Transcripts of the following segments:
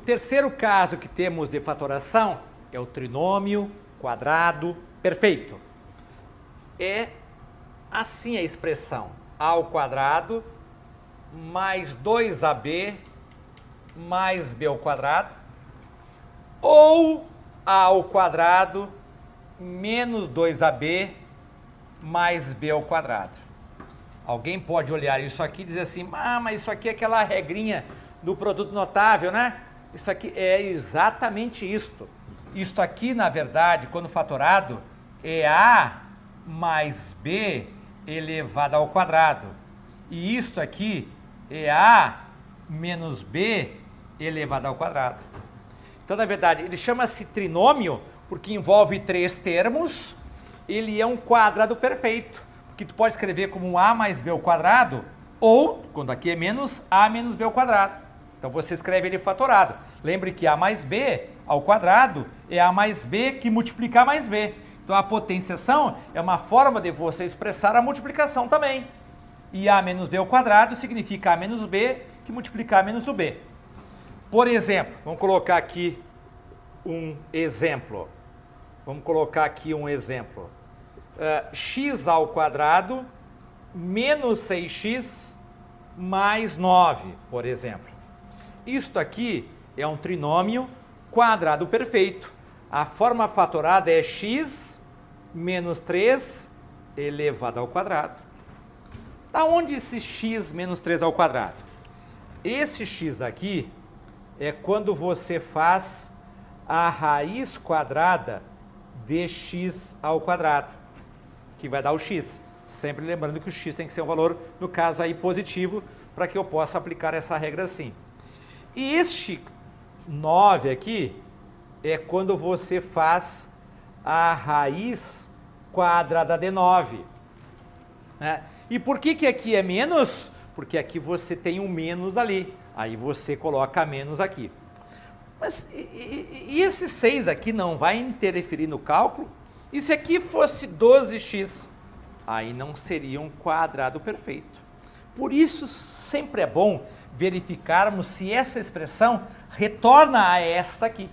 terceiro caso que temos de fatoração é o trinômio quadrado perfeito. É assim a expressão a ao quadrado mais 2ab mais b ao quadrado, ou a ao quadrado menos 2ab mais b ao quadrado. Alguém pode olhar isso aqui e dizer assim, mas isso aqui é aquela regrinha do produto notável, né? Isso aqui é exatamente isto. Isto aqui, na verdade, quando fatorado, é a mais b elevado ao quadrado. E isto aqui é a menos b elevado ao quadrado. Então, na verdade, ele chama-se trinômio porque envolve três termos. Ele é um quadrado perfeito, porque tu pode escrever como a mais b ao quadrado, ou, quando aqui é menos, a menos b ao quadrado. Então, você escreve ele fatorado. Lembre que a mais b ao quadrado é a mais b que multiplica a mais b. Então, a potenciação é uma forma de você expressar a multiplicação também. E a menos b ao quadrado significa a menos b que multiplica a menos o b. Por exemplo, vamos colocar aqui um exemplo. X ao quadrado menos 6x mais 9, por exemplo. Isto aqui é um trinômio quadrado perfeito. A forma fatorada é x menos 3 elevado ao quadrado. Da onde esse x menos 3 ao quadrado? Esse x aqui é quando você faz a raiz quadrada de x ao quadrado, que vai dar o x. Sempre lembrando que o x tem que ser um valor, no caso aí, positivo, para que eu possa aplicar essa regra assim. E este 9 aqui é quando você faz a raiz quadrada de 9. Né? E por que aqui é menos? Porque aqui você tem um menos ali. Aí você coloca menos aqui. Mas e esse 6 aqui não vai interferir no cálculo? E se aqui fosse 12x? Aí não seria um quadrado perfeito. Por isso, sempre é bom verificarmos se essa expressão retorna a esta aqui.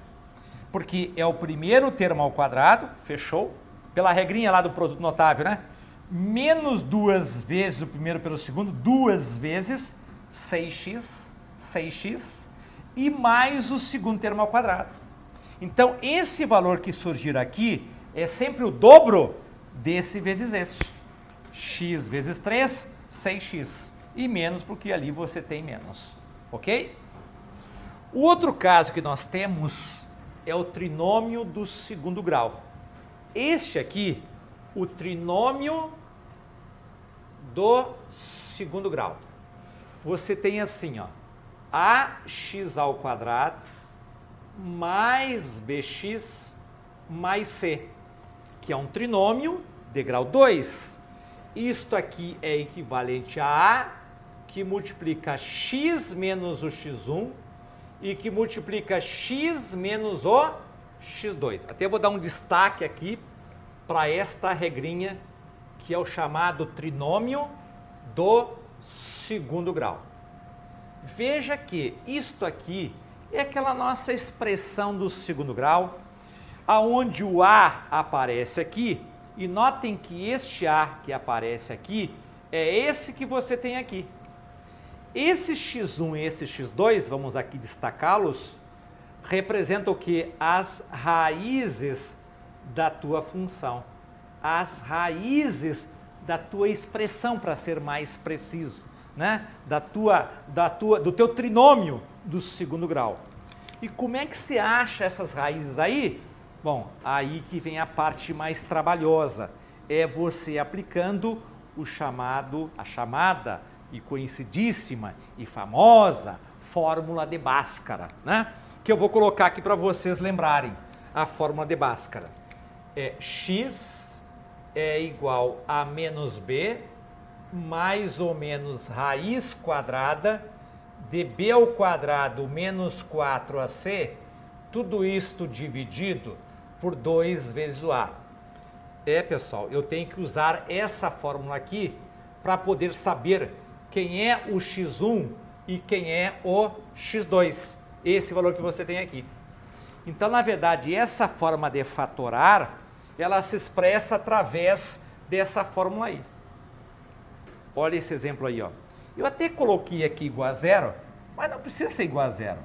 Porque é o primeiro termo ao quadrado, fechou? Pela regrinha lá do produto notável, né? Menos 2 vezes o primeiro pelo segundo, 2 vezes 6x, e mais o segundo termo ao quadrado. Então, esse valor que surgir aqui é sempre o dobro desse vezes este. X vezes 3, 6x. E menos porque ali você tem menos. Ok? O outro caso que nós temos é o trinômio do segundo grau. Este aqui, o trinômio do segundo grau. Você tem assim, ó, ax ao quadrado mais bx mais c, que é um trinômio de grau 2. Isto aqui é equivalente a a, que multiplica x menos o x1 e que multiplica x menos o x2. Até vou dar um destaque aqui para esta regrinha, que é o chamado trinômio do segundo grau. Veja que isto aqui é aquela nossa expressão do segundo grau, aonde o a aparece aqui, e notem que este a que aparece aqui é esse que você tem aqui. Esse x1 e esse x2, vamos aqui destacá-los, representam o que? As raízes da tua função, as raízes da tua expressão, para ser mais preciso, né? Do teu trinômio do segundo grau. E como é que se acha essas raízes aí? Bom, aí que vem a parte mais trabalhosa, é você aplicando a chamada e conhecidíssima e famosa fórmula de Bhaskara, né? Que eu vou colocar aqui para vocês lembrarem. A fórmula de Bhaskara é x é igual a menos b mais ou menos raiz quadrada de b ao quadrado menos 4ac, tudo isto dividido por 2 vezes o a. Pessoal, eu tenho que usar essa fórmula aqui para poder saber quem é o x1 e quem é o x2. esse valor que você tem aqui. Então, na verdade, essa forma de fatorar, ela se expressa através dessa fórmula aí. Olha esse exemplo aí, ó. Eu até coloquei aqui igual a zero, mas não precisa ser igual a zero.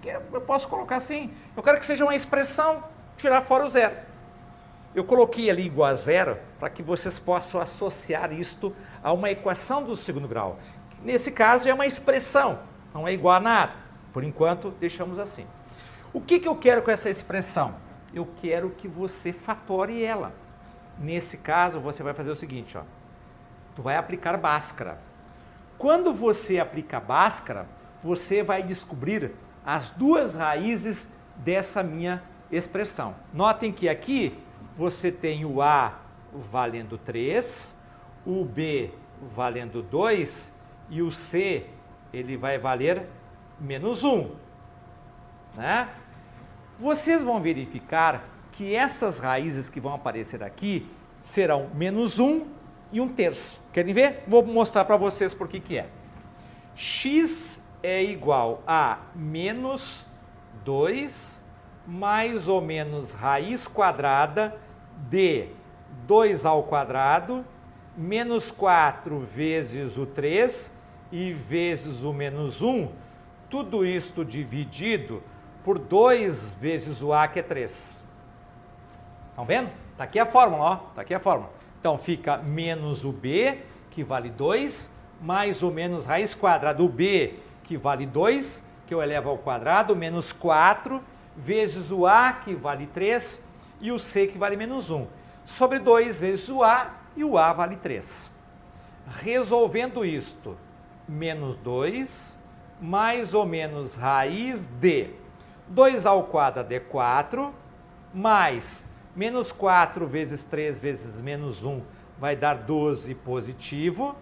Eu posso colocar assim. Eu quero que seja uma expressão, tirar fora o zero. Eu coloquei ali igual a zero para que vocês possam associar isto a uma equação do segundo grau. Nesse caso é uma expressão, não é igual a nada. Por enquanto, deixamos assim. O que eu quero com essa expressão? Eu quero que você fatore ela. Nesse caso, você vai fazer o seguinte, ó. Tu vai aplicar Bhaskara. Quando você aplica Bhaskara, você vai descobrir as duas raízes dessa minha expressão. Notem que aqui você tem o A valendo 3, o B valendo 2 e o C ele vai valer menos 1. Né? Vocês vão verificar que essas raízes que vão aparecer aqui serão menos 1 e 1/3. Querem ver? Vou mostrar para vocês por que é. X é igual a menos 2 mais ou menos raiz quadrada de 2 ao quadrado menos 4 vezes o 3 e vezes o menos 1, tudo isto dividido por 2 vezes o A, que é 3. Estão vendo? Está aqui a fórmula, ó. Está aqui a fórmula. Então, fica menos o B, que vale 2, mais ou menos raiz quadrada do B, que vale 2, que eu elevo ao quadrado, menos 4, vezes o A, que vale 3, e o C, que vale menos 1. Sobre 2 vezes o A, e o A vale 3. Resolvendo isto, menos 2, mais ou menos raiz de 2 ao quadrado é 4, mais menos 4 vezes 3 vezes menos 1 vai dar 12 positivo,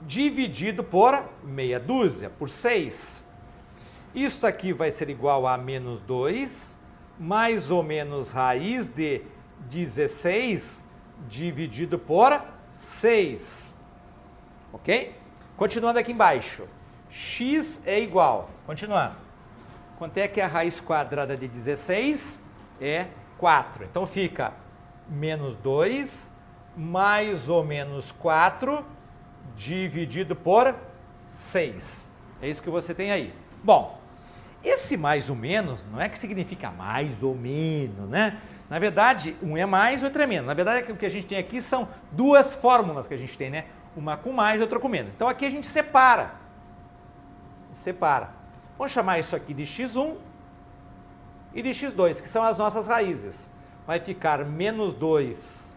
dividido por meia dúzia, por 6. Isto aqui vai ser igual a menos 2, mais ou menos raiz de 16, dividido por 6. Ok? Continuando aqui embaixo. X é igual, continuando. Quanto é que é a raiz quadrada de 16? É 4. Então fica menos 2, mais ou menos 4, dividido por 6. É isso que você tem aí. Bom, esse mais ou menos não é que significa mais ou menos, né? Na verdade, um é mais, outro é menos. Na verdade, o que a gente tem aqui são duas fórmulas que a gente tem, né? Uma com mais e outra com menos. Então aqui a gente separa. Vamos chamar isso aqui de x1 e de x2, que são as nossas raízes. Vai ficar menos 2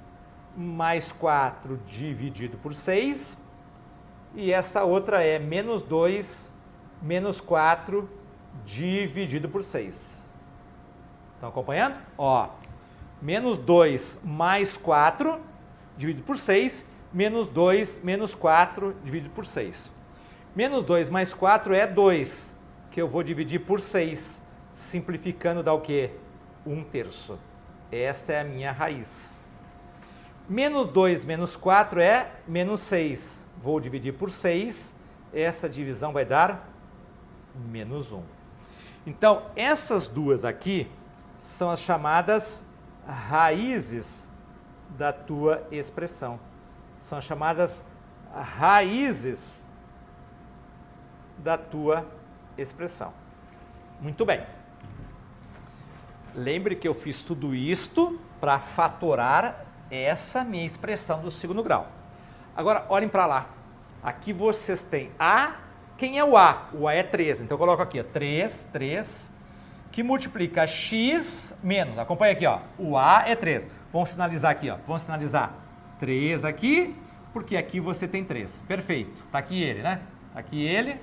mais 4 dividido por 6. E essa outra é menos 2 menos 4 dividido por 6. Estão acompanhando? Ó, menos 2 mais 4 dividido por 6, menos 2 menos 4 dividido por 6. Menos 2 mais 4 é 2, que eu vou dividir por 6. Simplificando dá o quê? 1/3. Esta é a minha raiz. Menos 2 menos 4 é menos 6. Vou dividir por 6. Essa divisão vai dar menos 1. Então, essas duas aqui são as chamadas raízes da tua expressão. São as chamadas raízes da tua expressão. Muito bem. Lembre que eu fiz tudo isto para fatorar essa minha expressão do segundo grau. Agora, olhem para lá. Aqui vocês têm A. Quem é o A? O A é 3. Então, eu coloco aqui, ó, 3, que multiplica x menos. Acompanha aqui, ó. O A é 3. Vamos sinalizar aqui, ó. Vamos sinalizar 3 aqui, porque aqui você tem 3. Perfeito. Tá aqui ele, né? Tá aqui ele.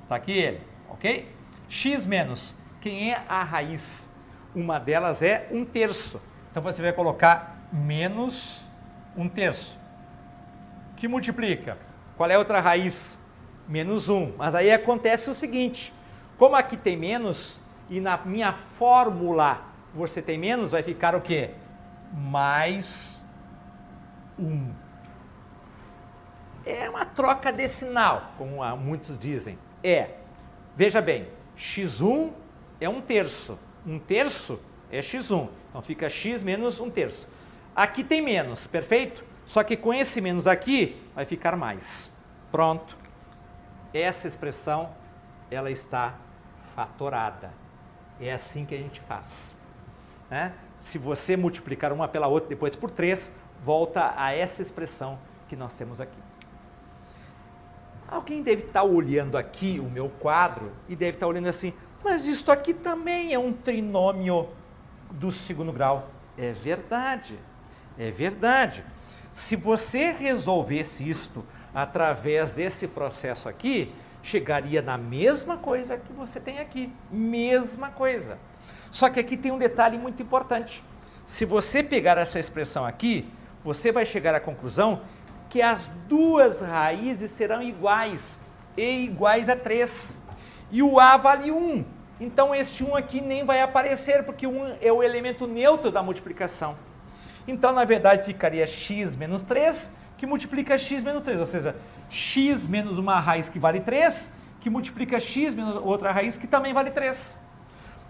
Tá aqui ele. Ok? X menos. Quem é a raiz? Uma delas é 1/3. Então, você vai colocar menos 1/3. Que multiplica. Qual é a outra raiz? Menos 1. Mas aí acontece o seguinte. Como aqui tem menos, e na minha fórmula você tem menos, vai ficar o quê? Mais 1. É uma troca decimal, como muitos dizem. veja bem, x1 é 1/3. 1/3 é x1. Então fica x menos 1/3. Aqui tem menos, perfeito? Só que com esse menos aqui vai ficar mais. Pronto. Essa expressão, ela está fatorada. É assim que a gente faz. Né? Se você multiplicar uma pela outra, depois por 3, volta a essa expressão que nós temos aqui. Alguém deve estar olhando aqui o meu quadro e deve estar olhando assim, mas isso aqui também é um trinômio do segundo grau. É verdade, é verdade. Se você resolvesse isto através desse processo aqui, chegaria na mesma coisa que você tem aqui. Mesma coisa. Só que aqui tem um detalhe muito importante. Se você pegar essa expressão aqui, você vai chegar à conclusão que as duas raízes serão iguais. E iguais a 3. E o A vale 1. Então este 1 aqui nem vai aparecer, porque 1 é o elemento neutro da multiplicação. Então, na verdade, ficaria x menos 3, que multiplica x menos 3. Ou seja, x menos uma raiz que vale 3, que multiplica x menos outra raiz que também vale 3.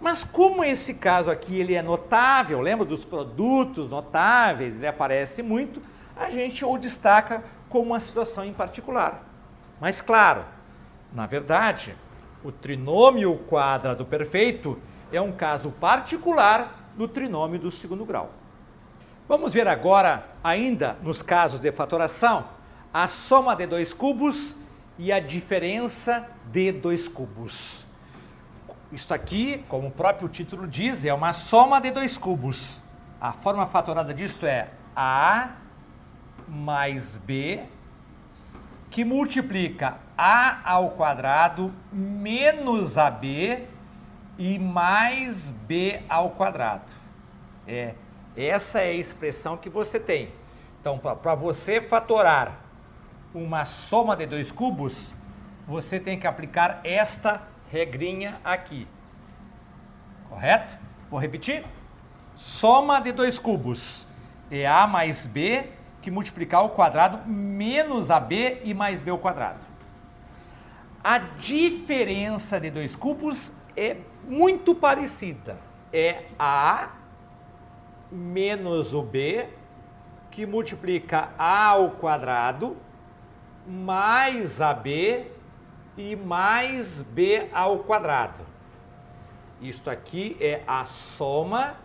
Mas como esse caso aqui ele é notável, lembra dos produtos notáveis, ele aparece muito, a gente o destaca como uma situação em particular. Mas claro, na verdade, o trinômio quadrado perfeito é um caso particular do trinômio do segundo grau. Vamos ver agora, ainda nos casos de fatoração, a soma de dois cubos e a diferença de dois cubos. Isso aqui, como o próprio título diz, é uma soma de dois cubos. A forma fatorada disso é A mais B, que multiplica A ao quadrado menos AB e mais B ao quadrado. Essa é a expressão que você tem. Então, para você fatorar uma soma de dois cubos, você tem que aplicar esta regrinha aqui. Correto? Vou repetir. Soma de dois cubos é A mais B, que multiplicar ao quadrado menos AB e mais B ao quadrado. A diferença de dois cubos é muito parecida. É A menos o B, que multiplica A ao quadrado, mais AB e mais B ao quadrado. Isto aqui é a soma,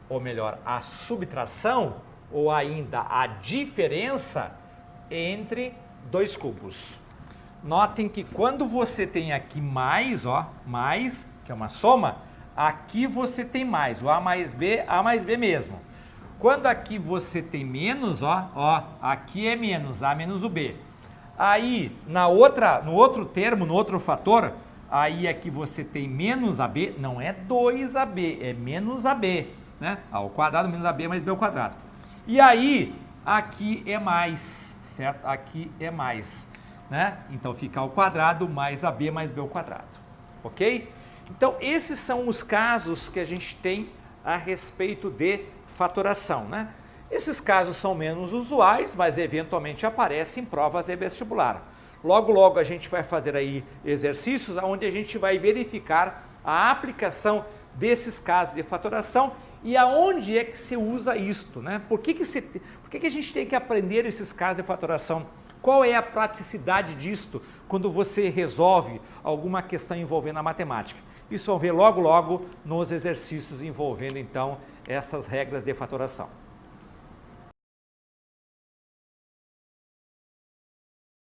ou melhor, a subtração, ou ainda a diferença entre dois cubos. Notem que quando você tem aqui mais, mais, que é uma soma, aqui você tem mais, o A mais B mesmo. Quando aqui você tem menos, aqui é menos, A menos o B. Aí, no outro termo, no outro fator, aí aqui você tem menos AB, não é 2AB, é menos AB, né? A ao quadrado menos AB mais B ao quadrado. E aí, aqui é mais, certo? Aqui é mais, né? Então fica ao quadrado mais AB mais B ao quadrado, ok? Então, esses são os casos que a gente tem a respeito de fatoração, né? Esses casos são menos usuais, mas eventualmente aparecem em provas de vestibular. Logo, logo a gente vai fazer aí exercícios onde a gente vai verificar a aplicação desses casos de fatoração e aonde é que se usa isto, né? Por que a gente tem que aprender esses casos de fatoração? Qual é a praticidade disto quando você resolve alguma questão envolvendo a matemática? Isso vão ver logo, logo nos exercícios envolvendo, então, essas regras de fatoração.